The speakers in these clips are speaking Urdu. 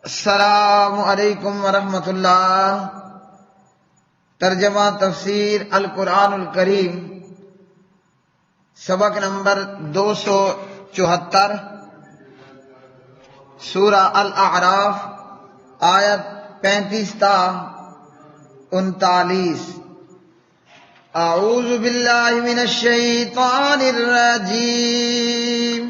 السلام علیکم ورحمۃ اللہ۔ ترجمہ تفسیر القرآن الکریم، سبق نمبر 274، سورہ الاعراف، آیت 35 تا 39۔ اعوذ باللہ من الشیطان الرجیم۔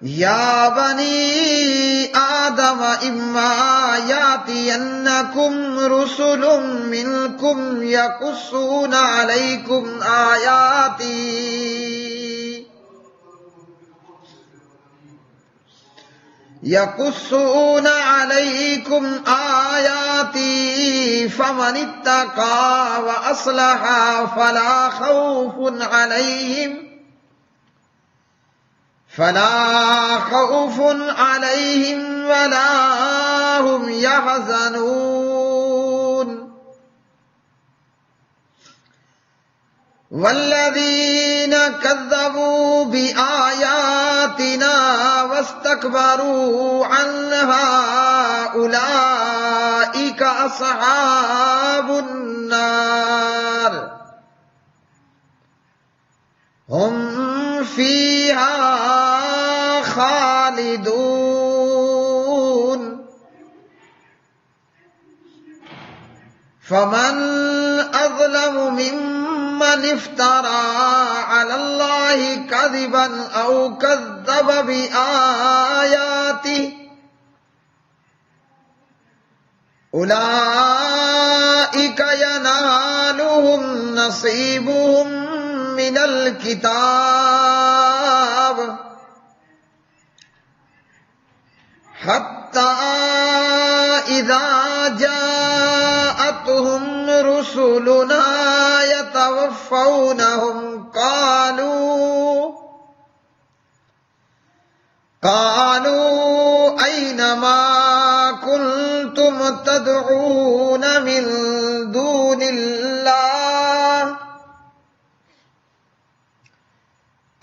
یا بنی آدم اما یاتینکم رسل منکم یقصون علیکم آیاتی فمن اتقى واصلح فلا خوف علیہم ولا هم يحزنون۔ والذین کذبوا بآیاتنا واستکبروا عنہا اولئک اصحاب النار ہم فیہا خالدون۔ فمن اظلم ممن افترى على الله كذبا او كذب بآياته اولئك ينالهم نصيبهم من الكتاب حتى إذا جاءتهم رسلنا يتوفونهم قالوا أين ما كنتم تدعون من دون الله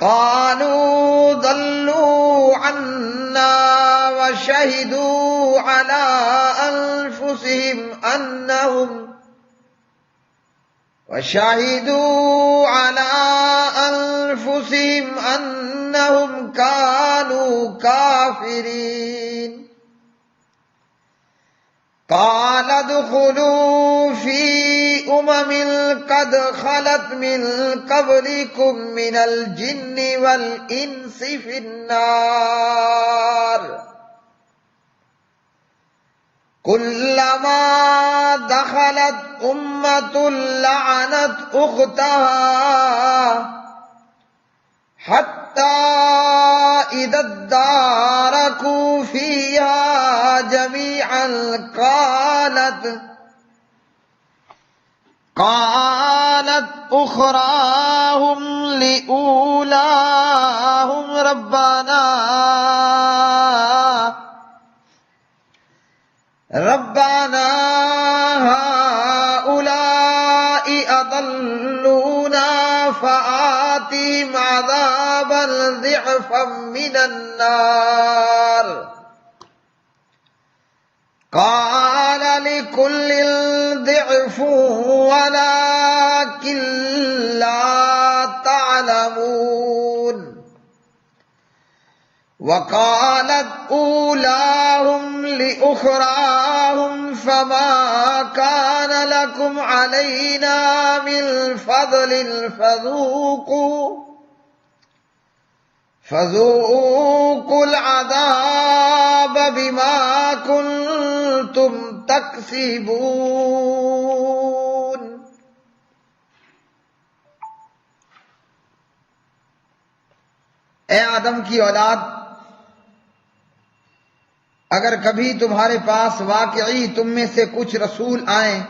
قالوا ضلوا عنا وشهدوا على أنفسهم أنهم كانوا كافرين۔ قال ادخلوا في قد خلت من قبلكم من الجن والإنس في النار كلما دخلت أمة لعنت أختها حتى إذا اداركوا فيها جميعا قالت أخراهم لأولاهم ربنا هؤلاء أضلونا فآتهم عذابا ضعفا من النار قال لكل ضعف ولكن لا تعلمون۔ وقالت أولاهم لأخراهم فما كان لكم علينا من فضل فذوقوا العذاب بما كنتم تكسبون۔ اے آدم کی اولاد، اگر کبھی تمہارے پاس واقعی تم میں سے کچھ رسول آئیں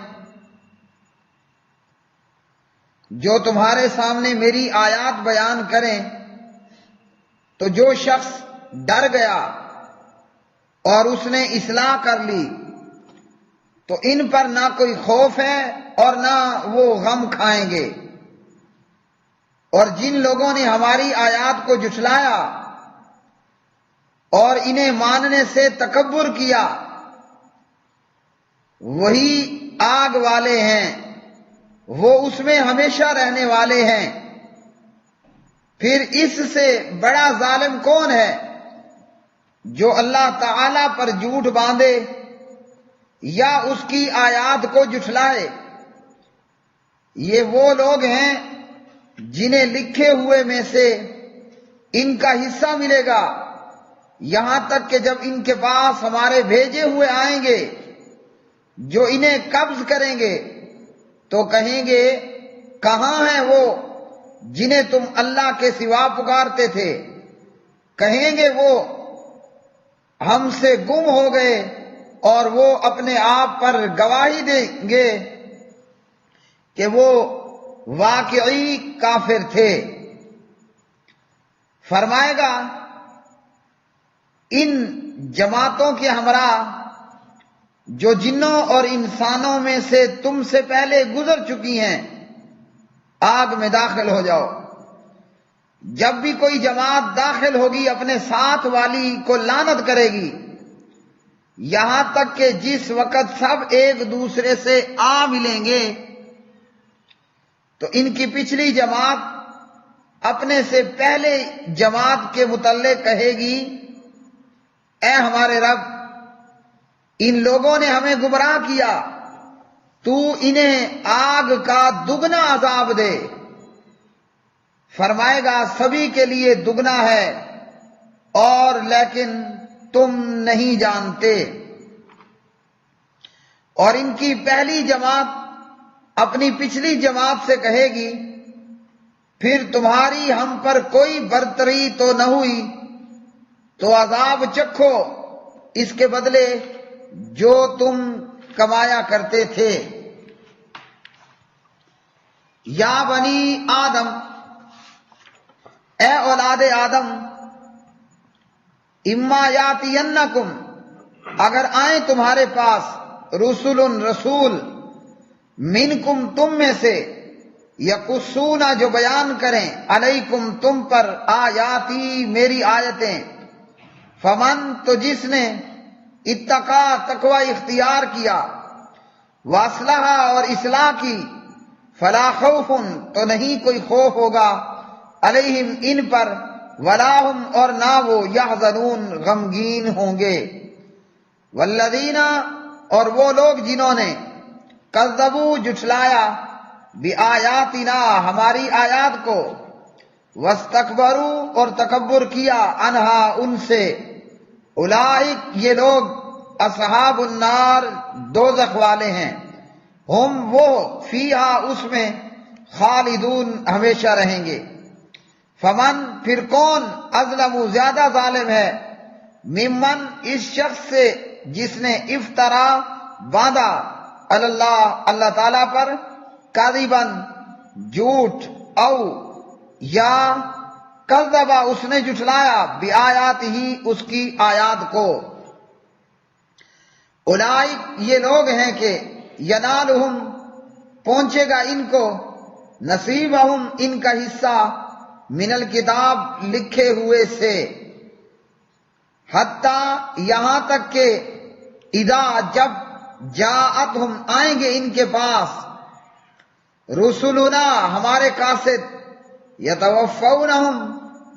جو تمہارے سامنے میری آیات بیان کریں، تو جو شخص ڈر گیا اور اس نے اصلاح کر لی تو ان پر نہ کوئی خوف ہے اور نہ وہ غم کھائیں گے۔ اور جن لوگوں نے ہماری آیات کو جھٹلایا اور انہیں ماننے سے تکبر کیا، وہی آگ والے ہیں، وہ اس میں ہمیشہ رہنے والے ہیں۔ پھر اس سے بڑا ظالم کون ہے جو اللہ تعالی پر جھوٹ باندھے یا اس کی آیات کو جھٹلائے؟ یہ وہ لوگ ہیں جنہیں لکھے ہوئے میں سے ان کا حصہ ملے گا، یہاں تک کہ جب ان کے پاس ہمارے بھیجے ہوئے آئیں گے جو انہیں قبض کریں گے تو کہیں گے کہاں ہیں وہ جنہیں تم اللہ کے سوا پکارتے تھے؟ کہیں گے وہ ہم سے گم ہو گئے، اور وہ اپنے آپ پر گواہی دیں گے کہ وہ واقعی کافر تھے۔ فرمائے گا ان جماعتوں کے ہمراہ جو جنوں اور انسانوں میں سے تم سے پہلے گزر چکی ہیں، آگ میں داخل ہو جاؤ۔ جب بھی کوئی جماعت داخل ہوگی اپنے ساتھ والی کو لعنت کرے گی، یہاں تک کہ جس وقت سب ایک دوسرے سے آ ملیں گے تو ان کی پچھلی جماعت اپنے سے پہلے جماعت کے متعلق کہے گی، اے ہمارے رب، ان لوگوں نے ہمیں گمراہ کیا، تو انہیں آگ کا دگنا عذاب دے۔ فرمائے گا سبھی کے لیے دگنا ہے، اور لیکن تم نہیں جانتے۔ اور ان کی پہلی جماعت اپنی پچھلی جماعت سے کہے گی، پھر تمہاری ہم پر کوئی برتری تو نہ ہوئی، تو عذاب چکھو اس کے بدلے جو تم کمایا کرتے تھے۔ یا بنی آدم، اے اولاد آدم، اما یاتینکم، اگر آئیں تمہارے پاس رسول منکم، تم میں سے، یقصون، جو بیان کریں، علیکم، تم پر، آیاتی، میری آیتیں، فمن، تو جس نے، اتقا، تقوی اختیار کیا، واصلح، اور اصلاح کی، فلا خوف، تو نہیں کوئی خوف ہوگا، علیہم، ان پر، ولا ہم، اور نہ وہ، یحزنون، غمگین ہوں گے۔ والذین، اور وہ لوگ جنہوں نے، کذبوا، جھٹلایا، بآیاتنا، ہماری آیات کو، واستکبروا، اور تکبر کیا، عنہا، ان سے، اولئک، یہ لوگ، اصحاب النار، دوزخ والے ہیں، ہم، وہ، فیہا، اس میں، خالدون، ہمیشہ رہیں گے۔ فمن، پھر کون، اظلم، زیادہ ظالم ہے، ممن، اس شخص سے جس نے، افطرا، باندھا، اللہ، اللہ تعالیٰ پر، کاذباً، جھوٹ، او، یا، کذبا، اس نے جھٹلایا، بآیات ہی، اس کی آیات کو۔ اولئک، یہ لوگ ہیں کہ، ینالہم، پہنچے گا ان کو، نصیبہم، ان کا حصہ، من الکتاب، لکھے ہوئے سے، حتی، یہاں تک کہ، اذا، جب، جاءتہم، آئیں گے ان کے پاس، رسولنا، ہمارے قاصد، یتوفونہم،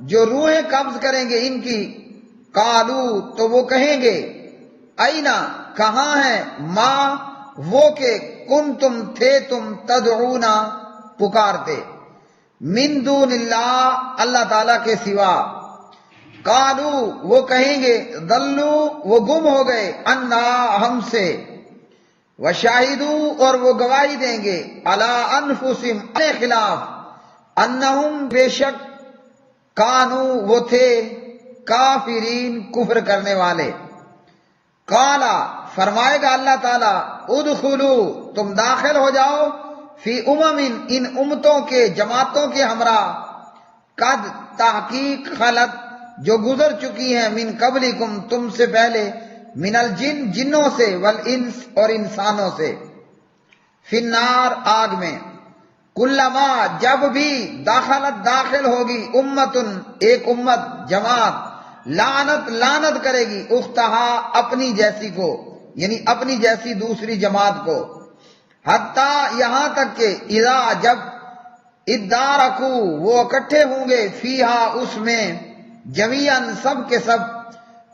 جو روحیں قبض کریں گے ان کی، قالو، تو وہ کہیں گے، اینا، کہاں ہے، ما، وہ کہ، کنتم، تھے تم، تدعونا، پکارتے، من دون اللہ، اللہ تعالیٰ کے سوا، قالو، وہ کہیں گے، ضلوا، وہ گم ہو گئے، عنا، ہم سے، وشاہدوا، اور وہ گواہی دیں گے، علی انفسہم، اپنے خلاف، انہم، بے شک، کانو، وہ تھے، کافرین، کفر کرنے والے۔ قالا، فرمائے گا اللہ تعالیٰ، ادخلوا، تم داخل ہو جاؤ، فی امم، ان امتوں کے، جماعتوں کے ہمراہ، قد، تحقیق، خلط، جو گزر چکی ہیں، من قبلکم، تم سے پہلے، من الجن، جنوں سے، والانس، اور انسانوں سے، فی النار، آگ میں، کلما، جب بھی، داخلت، داخل ہوگی، امتن، ایک امت، جماعت، لعنت کرے گی اختہا اپنی جیسی کو، یعنی اپنی جیسی دوسری جماعت کو، حتیٰ یہاں تک کہ اذا جب ادارکو وہ اکٹھے ہوں گے فیہا اس میں جمیعاً سب کے سب،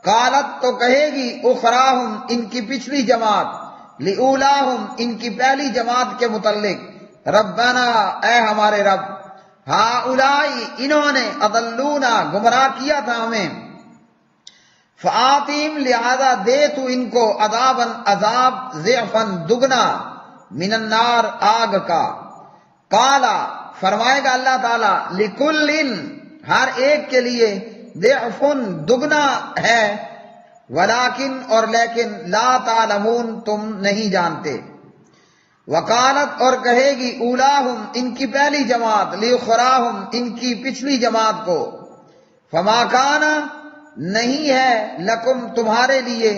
قالت تو کہے گی اخراہم ان کی پچھلی جماعت لأولاہم ان کی پہلی جماعت کے متعلق ربنا اے ہمارے رب ہؤلائی انہوں نے اضلونا گمراہ کیا تھا ہمیں، فآتیم لہذا دے تو ان کو عذاب ضعفاً دگنا من النار آگ کا، قالا فرمائے گا اللہ تعالیٰ لکلن ہر ایک کے لیے ضعفن دگنا ہے، ولیکن اور لیکن لا تعلمون تم نہیں جانتے، وقالت اور کہے گی اولاہم ان کی پہلی جماعت لیخراہم ان کی پچھلی جماعت کو، فما کان نہیں ہے لکم تمہارے لیے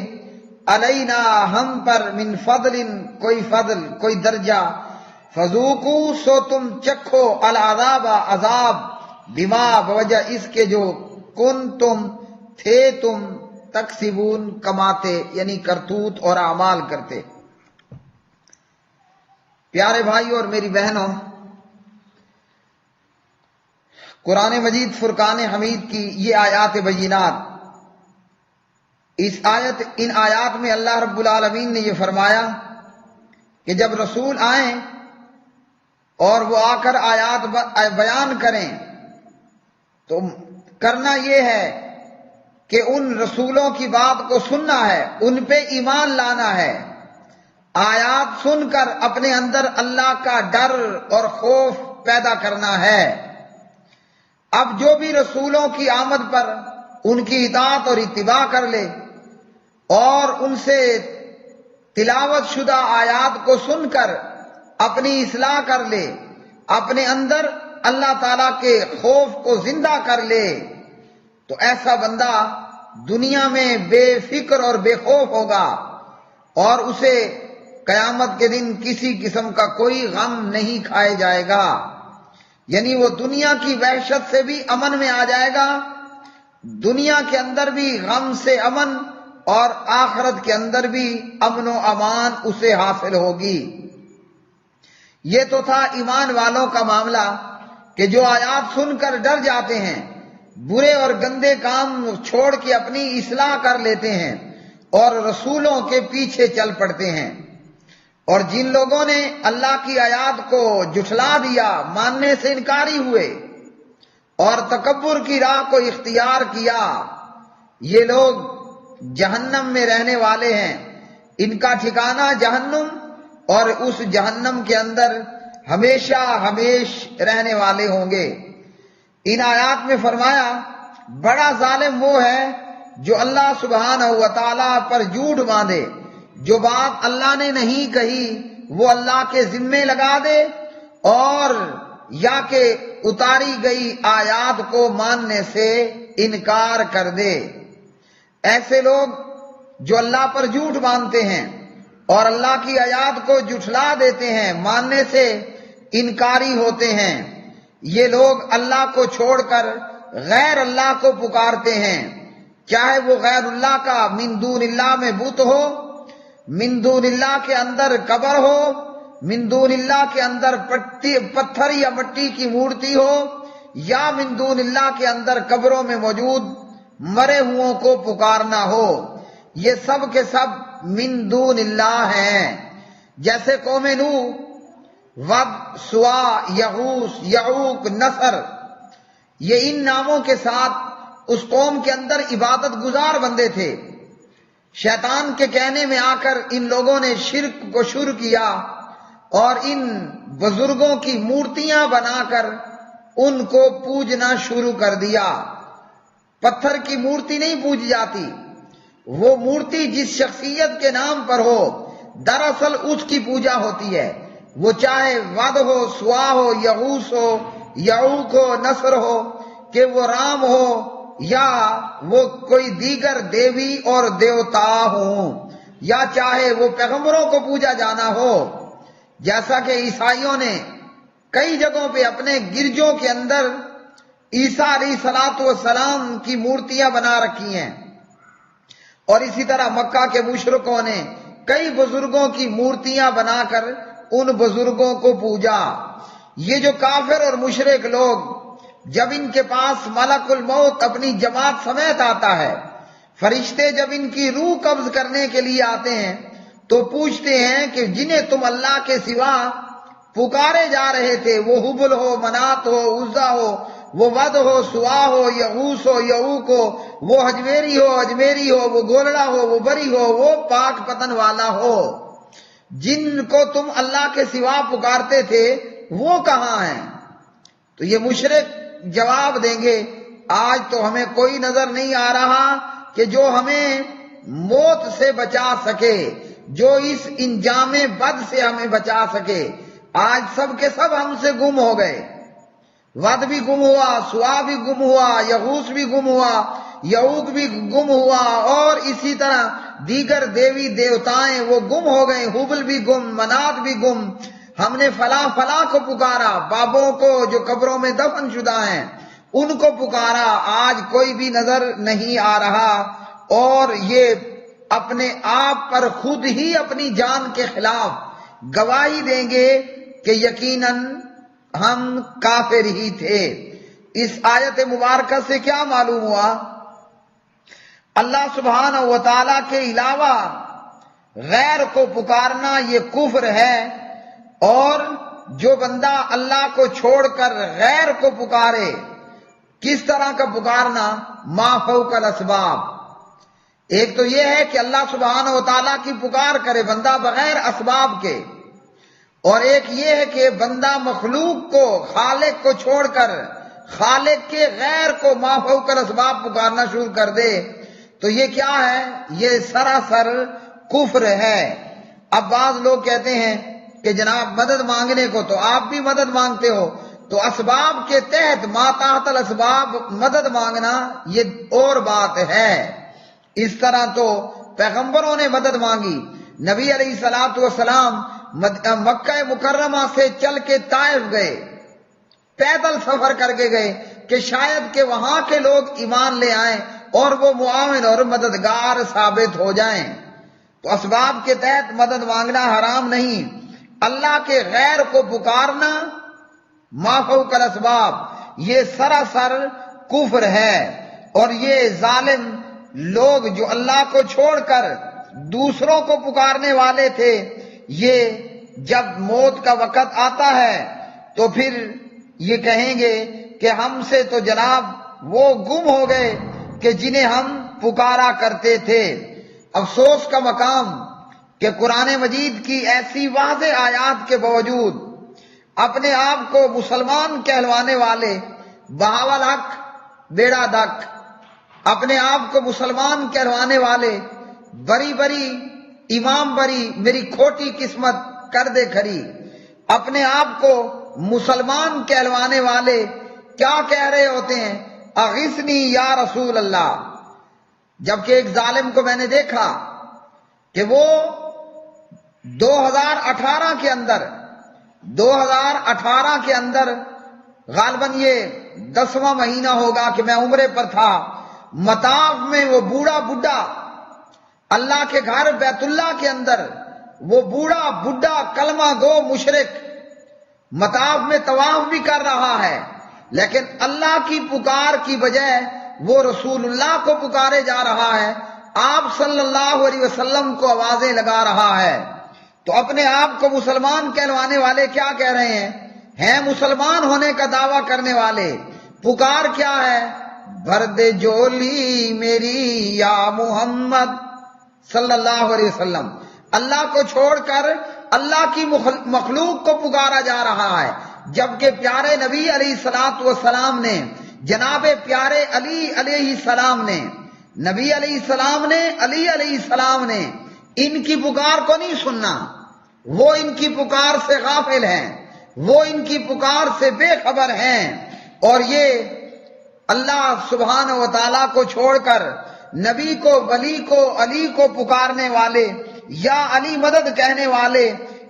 علینا ہم پر من فضل کوئی درجہ، فذوقو سو تم چکھو العذاب عذاب بما بوجہ اس کے جو کنتم تھے تم تکسبون کماتے یعنی کرتوت اور اعمال کرتے۔ پیارے بھائیو اور میری بہنوں، قرآن مجید فرقان حمید کی یہ آیات بینات، ان آیات میں اللہ رب العالمین نے یہ فرمایا کہ جب رسول آئیں اور وہ آ کر آیات بیان کریں تو کرنا یہ ہے کہ ان رسولوں کی بات کو سننا ہے، ان پہ ایمان لانا ہے، آیات سن کر اپنے اندر اللہ کا ڈر اور خوف پیدا کرنا ہے۔ اب جو بھی رسولوں کی آمد پر ان کی اطاعت اور اتباع کر لے اور ان سے تلاوت شدہ آیات کو سن کر اپنی اصلاح کر لے، اپنے اندر اللہ تعالیٰ کے خوف کو زندہ کر لے، تو ایسا بندہ دنیا میں بے فکر اور بے خوف ہوگا اور اسے قیامت کے دن کسی قسم کا کوئی غم نہیں کھائے جائے گا، یعنی وہ دنیا کی وحشت سے بھی امن میں آ جائے گا، دنیا کے اندر بھی غم سے امن اور آخرت کے اندر بھی امن و امان اسے حاصل ہوگی۔ یہ تو تھا ایمان والوں کا معاملہ کہ جو آیات سن کر ڈر جاتے ہیں، برے اور گندے کام چھوڑ کے اپنی اصلاح کر لیتے ہیں اور رسولوں کے پیچھے چل پڑتے ہیں، اور جن لوگوں نے اللہ کی آیات کو جھٹلا دیا، ماننے سے انکاری ہوئے اور تکبر کی راہ کو اختیار کیا، یہ لوگ جہنم میں رہنے والے ہیں، ان کا ٹھکانہ جہنم اور اس جہنم کے اندر ہمیشہ ہمیش رہنے والے ہوں گے۔ ان آیات میں فرمایا بڑا ظالم وہ ہے جو اللہ سبحانہ و تعالیٰ پر جھوٹ باندھے، جو بات اللہ نے نہیں کہی وہ اللہ کے ذمے لگا دے اور یا کہ اتاری گئی آیات کو ماننے سے انکار کر دے۔ ایسے لوگ جو اللہ پر جھوٹ باندھتے ہیں اور اللہ کی آیات کو جھٹلا دیتے ہیں، ماننے سے انکاری ہوتے ہیں، یہ لوگ اللہ کو چھوڑ کر غیر اللہ کو پکارتے ہیں، چاہے وہ غیر اللہ کا من دون اللہ میں بت ہو، من دون اللہ کے اندر قبر ہو، من دون اللہ کے اندر پتھر یا مٹی کی مورتی ہو، یا من دون اللہ کے اندر قبروں میں موجود مرے ہوں کو پکارنا ہو، یہ سب کے سب من دون اللہ ہیں۔ جیسے قوم نوح، ود، سوا، یغوث، یعوق، نصر، یہ ان ناموں کے ساتھ اس قوم کے اندر عبادت گزار بندے تھے۔ شیطان کے کہنے میں آ کر ان لوگوں نے شرک کو شروع کیا اور ان بزرگوں کی مورتیاں بنا کر ان کو پوجنا شروع کر دیا۔ پتھر کی مورتی نہیں پوجی جاتی، وہ مورتی جس شخصیت کے نام پر ہو دراصل اس کی پوجا ہوتی ہے، وہ چاہے ود ہو، سوا ہو، یغوث ہو، یعوق ہو، نصر ہو، کہ وہ رام ہو یا وہ کوئی دیگر دیوی اور دیوتا ہوں، یا چاہے وہ پیغمبروں کو پوجا جانا ہو، جیسا کہ عیسائیوں نے کئی جگہوں پہ اپنے گرجوں کے اندر عیسیٰ علیہ الصلوۃ والسلام کی مورتیاں بنا رکھی ہیں، اور اسی طرح مکہ کے مشرکوں نے کئی بزرگوں کی مورتیاں بنا کر ان بزرگوں کو پوجا۔ یہ جو کافر اور مشرک لوگ، جب ان کے پاس ملک الموت اپنی جماعت سمیت آتا ہے، فرشتے جب ان کی روح قبض کرنے کے لیے آتے ہیں تو پوچھتے ہیں کہ جنہیں تم اللہ کے سوا پکارے جا رہے تھے، وہ حبل ہو، منات ہو، عزا ہو، وہ ود ہو، سوا ہو، یغوث ہو، یعوق ہو، وہ اجمیری ہو، وہ گولڑا ہو، وہ بری ہو، وہ پاک پتن والا ہو، جن کو تم اللہ کے سوا پکارتے تھے وہ کہاں ہیں؟ تو یہ مشرک جواب دیں گے آج تو ہمیں کوئی نظر نہیں آ رہا کہ جو ہمیں موت سے بچا سکے، جو اس انجام بد سے ہمیں بچا سکے۔ آج سب کے سب ہم سے گم ہو گئے، ود بھی گم ہوا، سوا بھی گم ہوا، یغوث بھی گم ہوا، یعوق بھی گم ہوا، اور اسی طرح دیگر دیوی دیوتائیں وہ گم ہو گئے، حبل بھی گم، منات بھی گم۔ ہم نے فلاں فلاں کو پکارا، بابوں کو جو قبروں میں دفن شدہ ہیں ان کو پکارا، آج کوئی بھی نظر نہیں آ رہا، اور یہ اپنے آپ پر خود ہی اپنی جان کے خلاف گواہی دیں گے کہ یقیناً ہم کافر ہی تھے۔ اس آیت مبارکہ سے کیا معلوم ہوا؟ اللہ سبحانہ و تعالی کے علاوہ غیر کو پکارنا یہ کفر ہے، اور جو بندہ اللہ کو چھوڑ کر غیر کو پکارے، کس طرح کا پکارنا؟ ما فوق الاسباب۔ ایک تو یہ ہے کہ اللہ سبحانہ و تعالیٰ کی پکار کرے بندہ بغیر اسباب کے، اور ایک یہ ہے کہ بندہ مخلوق کو، خالق کو چھوڑ کر خالق کے غیر کو ما فوق الاسباب پکارنا شروع کر دے، تو یہ کیا ہے؟ یہ سراسر کفر ہے۔ اب بعض لوگ کہتے ہیں کہ جناب مدد مانگنے کو تو آپ بھی مدد مانگتے ہو، تو اسباب کے تحت ما تحت الاسباب مدد مانگنا یہ اور بات ہے۔ اس طرح تو پیغمبروں نے مدد مانگی، نبی علیہ الصلوۃ والسلام مکہ مکرمہ سے چل کے طائف گئے، پیدل سفر کر کے گئے کہ شاید کہ وہاں کے لوگ ایمان لے آئیں اور وہ معاون اور مددگار ثابت ہو جائیں۔ تو اسباب کے تحت مدد مانگنا حرام نہیں، اللہ کے غیر کو پکارنا ما فوق الاسباب یہ سراسر کفر ہے۔ اور یہ ظالم لوگ جو اللہ کو چھوڑ کر دوسروں کو پکارنے والے تھے، یہ جب موت کا وقت آتا ہے تو پھر یہ کہیں گے کہ ہم سے تو جناب وہ گم ہو گئے کہ جنہیں ہم پکارا کرتے تھے۔ افسوس کا مقام کہ قرآن مجید کی ایسی واضح آیات کے باوجود اپنے آپ کو مسلمان کہلوانے والے بہاول حق بیڑا دک، اپنے آپ کو مسلمان کہلوانے والے بری بری امام بری میری کھوٹی قسمت کر دے کھری، اپنے آپ کو مسلمان کہلوانے والے کیا کہہ رہے ہوتے ہیں؟ اغثنی یا رسول اللہ۔ جبکہ ایک ظالم کو میں نے دیکھا کہ وہ 2018 کے اندر غالباً یہ 10واں مہینہ ہوگا کہ میں عمرے پر تھا، مطاف میں وہ بوڑھا بڈھا اللہ کے گھر بیت اللہ کے اندر وہ بوڑھا بڈھا کلمہ گو مشرک مطاف میں طواف بھی کر رہا ہے، لیکن اللہ کی پکار کی بجائے وہ رسول اللہ کو پکارے جا رہا ہے، آپ صلی اللہ علیہ وسلم کو آوازیں لگا رہا ہے۔ تو اپنے آپ کو مسلمان کہلوانے والے کیا کہہ رہے ہیں مسلمان ہونے کا دعویٰ کرنے والے، پکار کیا ہے؟ بھر دے جولی میری یا محمد صلی اللہ علیہ وسلم۔ اللہ کو چھوڑ کر اللہ کی مخلوق کو پکارا جا رہا ہے، جبکہ پیارے نبی علیہ الصلوۃ والسلام نے، جناب پیارے علی علیہ السلام نے، نبی علیہ السلام نے، علی علیہ السلام نے ان کی پکار کو نہیں سننا، وہ ان کی پکار سے غافل ہیں، وہ ان کی پکار سے بے خبر ہیں، اور یہ اللہ سبحانہ و تعالیٰ کو چھوڑ کر نبی کو، ولی کو، علی کو پکارنے والے، یا علی مدد کہنے والے،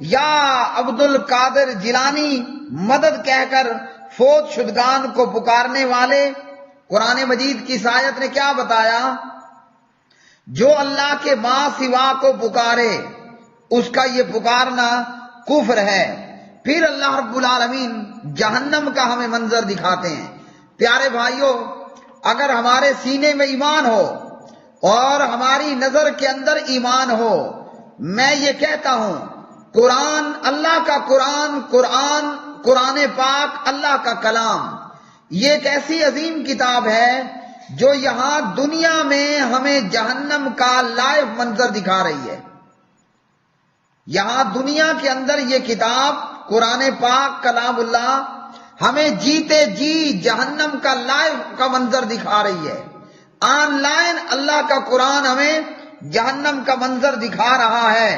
یا عبد القادر جیلانی مدد کہہ کر فوت شدگان کو پکارنے والے قرآن مجید کی اس آیت نے کیا بتایا؟ جو اللہ کے ماں سوا کو پکارے اس کا یہ پکارنا کفر ہے۔ پھر اللہ رب العالمین جہنم کا ہمیں منظر دکھاتے ہیں۔ پیارے بھائیوں، اگر ہمارے سینے میں ایمان ہو اور ہماری نظر کے اندر ایمان ہو، میں یہ کہتا ہوں قرآن، اللہ کا قرآن پاک اللہ کا کلام، یہ ایک ایسی عظیم کتاب ہے جو یہاں دنیا میں ہمیں جہنم کا لائیو منظر دکھا رہی ہے۔ یہاں دنیا کے اندر یہ کتاب قرآن پاک کلام اللہ ہمیں جیتے جی جہنم کا لائیو کا منظر دکھا رہی ہے۔ آن لائن اللہ کا قرآن ہمیں جہنم کا منظر دکھا رہا ہے۔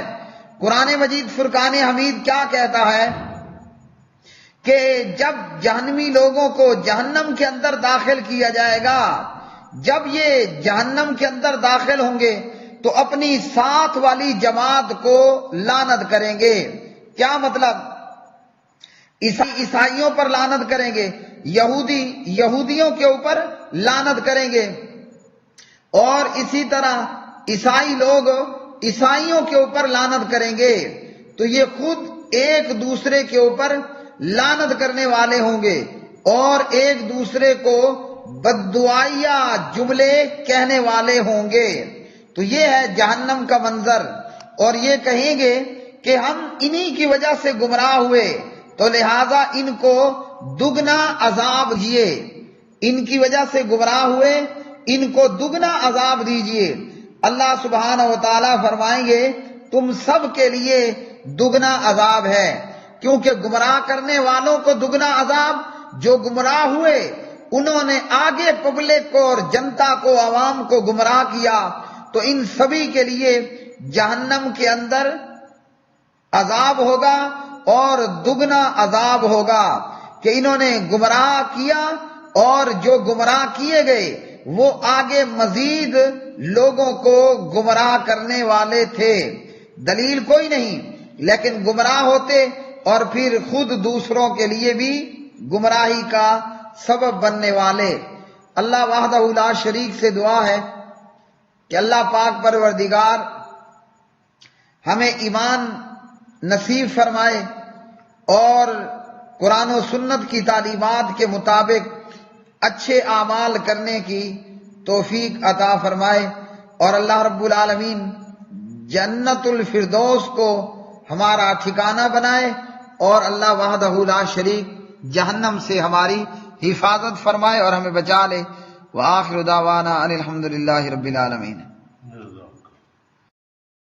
قرآن مجید فرقان حمید کیا کہتا ہے کہ جب جہنمی لوگوں کو جہنم کے اندر داخل کیا جائے گا، جب یہ جہنم کے اندر داخل ہوں گے تو اپنی ساتھ والی جماعت کو لعنت کریں گے۔ کیا مطلب؟ عیسائیوں پر لعنت کریں گے، یہودیوں کے اوپر لعنت کریں گے، اور اسی طرح عیسائی لوگ عیسائیوں کے اوپر لعنت کریں گے۔ تو یہ خود ایک دوسرے کے اوپر لعنت کرنے والے ہوں گے اور ایک دوسرے کو بددعائیہ جملے کہنے والے ہوں گے۔ تو یہ ہے جہنم کا منظر، اور یہ کہیں گے کہ ہم انہی کی وجہ سے گمراہ ہوئے، تو لہٰذا ان کو دگنا عذاب دیجیے، ان کی وجہ سے گمراہ ہوئے، ان کو دگنا عذاب دیجیے۔ اللہ سبحانہ و تعالیٰ فرمائیں گے تم سب کے لیے دگنا عذاب ہے، کیونکہ گمراہ کرنے والوں کو دگنا عذاب، جو گمراہ ہوئے انہوں نے آگے پبلک کو اور جنتا کو، عوام کو گمراہ کیا، تو ان سبھی کے لیے جہنم کے اندر عذاب ہوگا اور دگنا عذاب ہوگا کہ انہوں نے گمراہ کیا، اور جو گمراہ کیے گئے وہ آگے مزید لوگوں کو گمراہ کرنے والے تھے۔ دلیل کوئی نہیں، لیکن گمراہ ہوتے اور پھر خود دوسروں کے لیے بھی گمراہی کا سبب بننے والے۔ اللہ وحدہ لا شریک سے دعا ہے کہ اللہ پاک پروردگار ہمیں ایمان نصیب فرمائے اور قرآن و سنت کی تعلیمات کے مطابق اچھے اعمال کرنے کی توفیق عطا فرمائے، اور اللہ رب العالمین جنت الفردوس کو ہمارا ٹھکانہ بنائے، اور اللہ وحدہ لا شریک جہنم سے ہماری حفاظت فرمائے اور ہمیں بچا لے۔ وآخر دعوانا ان الحمد للہ رب العالمین۔